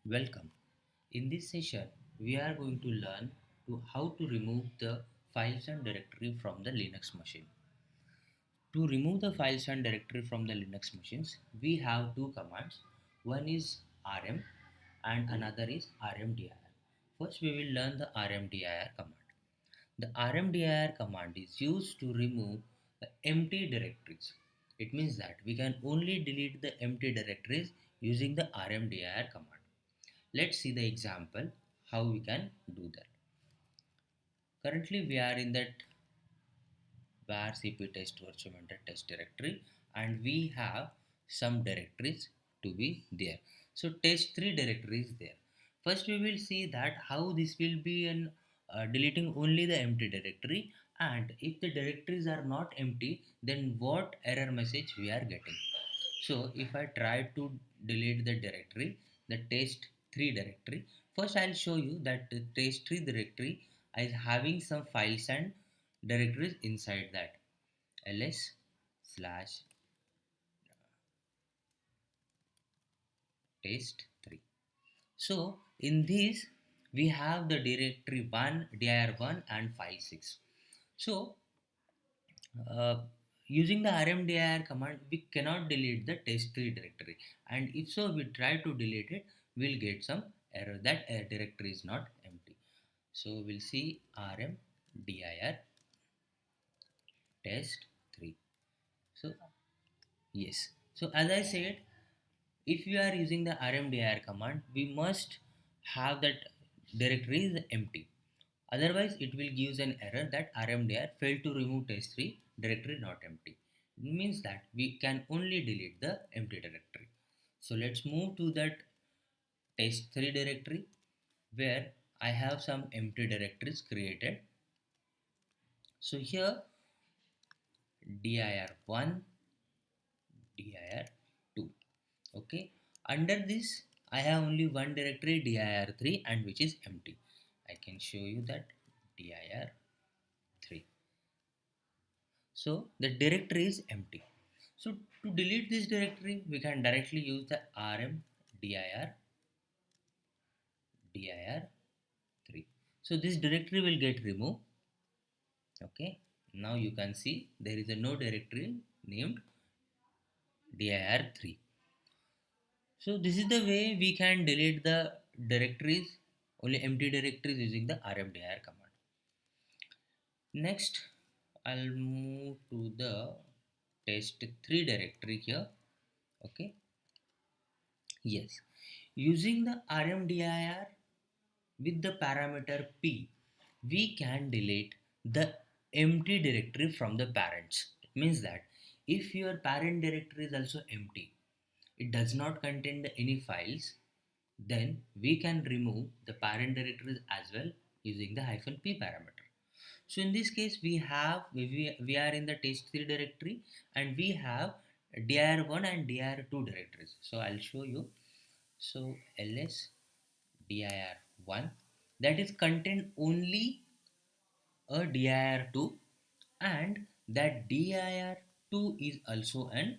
Welcome. In this session, we are going to learn how to remove the files and directory from the Linux machine. To remove the files and directory from the Linux machines, we have two commands. One is rm and another is rmdir. First, we will learn the rmdir command. The rmdir command is used to remove the empty directories. It means that we can only delete the empty directories using the rmdir command. Let's see the example how we can do that. Currently we are in that var cp test virtual mentor test directory and we have some directories to be there. So test3 directory is there. First we will see that how this will be an deleting only the empty directory, and if the directories are not empty then what error message we are getting. So if I try to delete the directory, the test3 directory, first I'll show you that the test3 directory is having some files and directories inside that. ls slash test3. So in this we have the directory 1, dir1 and file 6. So uh, using the rmdir command we cannot delete the test3 directory, and if so we try to delete it, we'll get some error that directory is not empty. So we'll see rmdir test3. So yes, so as I said, if you are using the rmdir command we must have that directory is empty. Otherwise, it will give an error that rmdir failed to remove test3 directory not empty. It means that we can only delete the empty directory. So let's move to that test3 directory where I have some empty directories created. So here dir1, dir2. Okay. Under this, I have only one directory dir3 and which is empty. I can show you that dir3. So the directory is empty. So to delete this directory, we can directly use the rm dir3. So this directory will get removed. Okay. Now you can see there is a no directory named dir3. So this is the way we can delete the directories, only empty directories using the rmdir command. Next, I'll move to the test3 directory here. Okay. Yes. Using the rmdir with the parameter p, we can delete the empty directory from the parents. It means that if your parent directory is also empty, it does not contain any files, then we can remove the parent directories as well using the -p parameter. So in this case we are in the test3 directory and we have dir1 and dir2 directories. So I'll show you. So ls dir1, that is contain only a dir2, and that dir2 is also an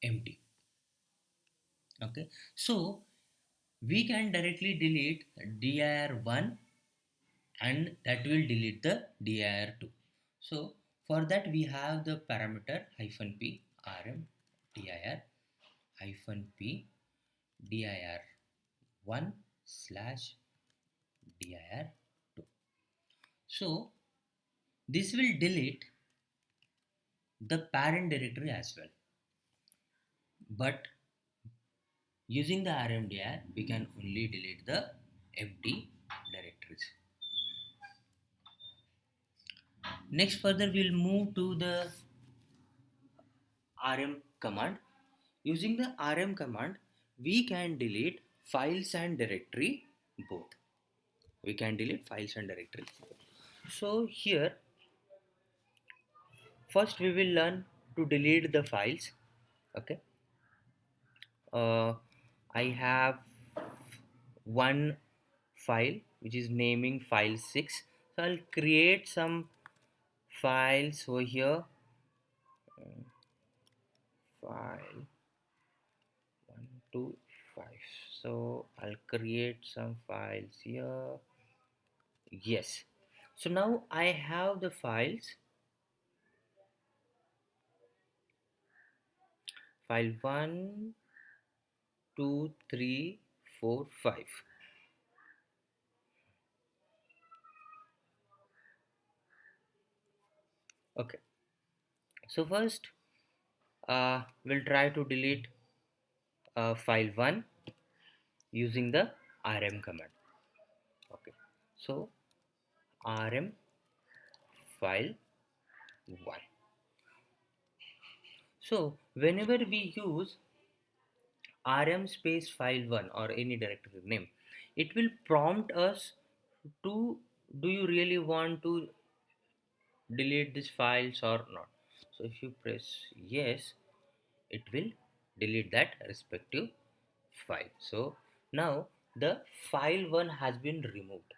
empty. Okay, so we can directly delete dir1 and that will delete the dir2. So for that we have the parameter -p rm dir -p dir1 slash dir2. So this will delete the parent directory as well, but using the rmdir we can only delete the empty directories. Next further we'll move to the rm command. Using the rm command we can delete files and directory both. We can delete files and directory. So here first we will learn to delete the files. Okay. uh, I have one file which is naming file 6, so I'll create some files over here. File 1 2 5 So I'll create some files here. Yes. So now I have the files, file 1, 2, 3, 4, 5. Okay. So first, we'll try to delete file 1 using the rm command. Okay. So rm file 1. So whenever we use rm space file 1 or any directory name, it will prompt us to, do you really want to delete these files or not? So if you press yes, it will delete that respective file. So now the file 1 has been removed.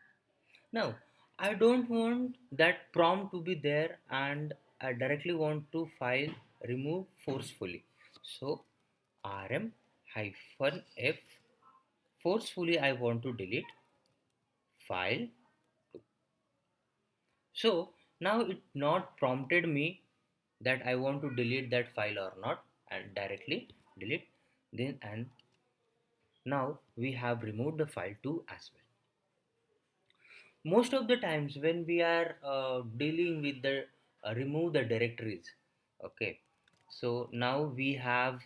Now I don't want that prompt to be there, and I directly want to file remove forcefully. So rm hyphen f, forcefully I want to delete file 2. So now it not prompted me that I want to delete that file or not, and directly delete. Then and now we have removed the file 2 as well. Most of the times when we are dealing with the remove the directories, okay, so now we have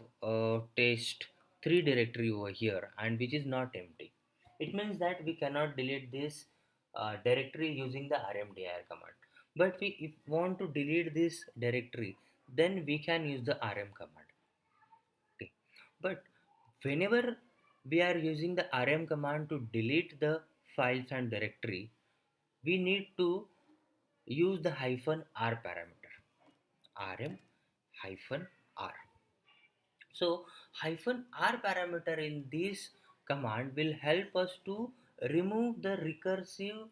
test 3 directory over here, and which is not empty. It means that we cannot delete this directory using the rmdir command, but we if want to delete this directory, then we can use the rm command. Okay, but whenever we are using the rm command to delete the files and directory, we need to use the hyphen r parameter, rm hyphen r. So hyphen r parameter in this command will help us to remove the recursive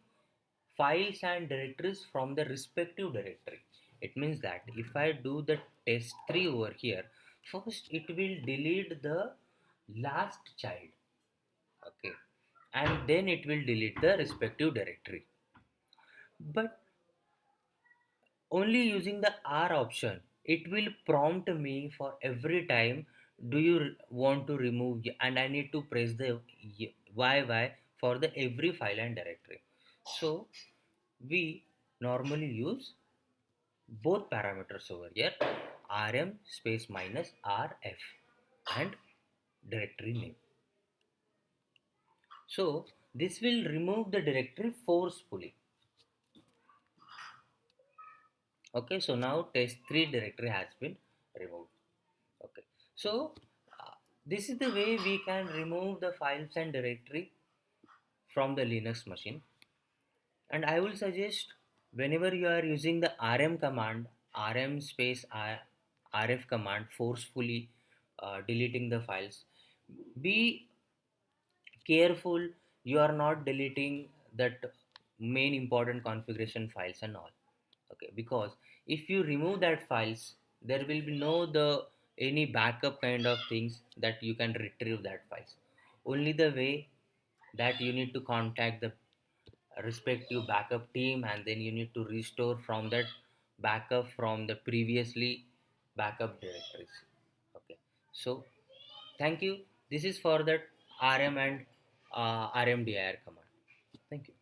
files and directories from the respective directory. It means that if I do the test3 over here, first it will delete the last child, okay, and then it will delete the respective directory. But only using the R option, it will prompt me for every time, do you want to remove, and I need to press the YY for the every file and directory. So we normally use both parameters over here, rm space minus rf and directory name. So this will remove the directory forcefully. Okay, so now test3 directory has been removed. Okay, so this is the way we can remove the files and directory from the Linux machine. And I will suggest, whenever you are using the rm command, rm space rf command, forcefully deleting the files, be careful you are not deleting that main important configuration files and all. Okay, because if you remove that files, there will be no the any backup kind of things that you can retrieve that files. Only the way that you need to contact the respective backup team, and then you need to restore from that backup from the previously backup directories. Okay, so thank you. This is for that rm and rmdir command. Thank you.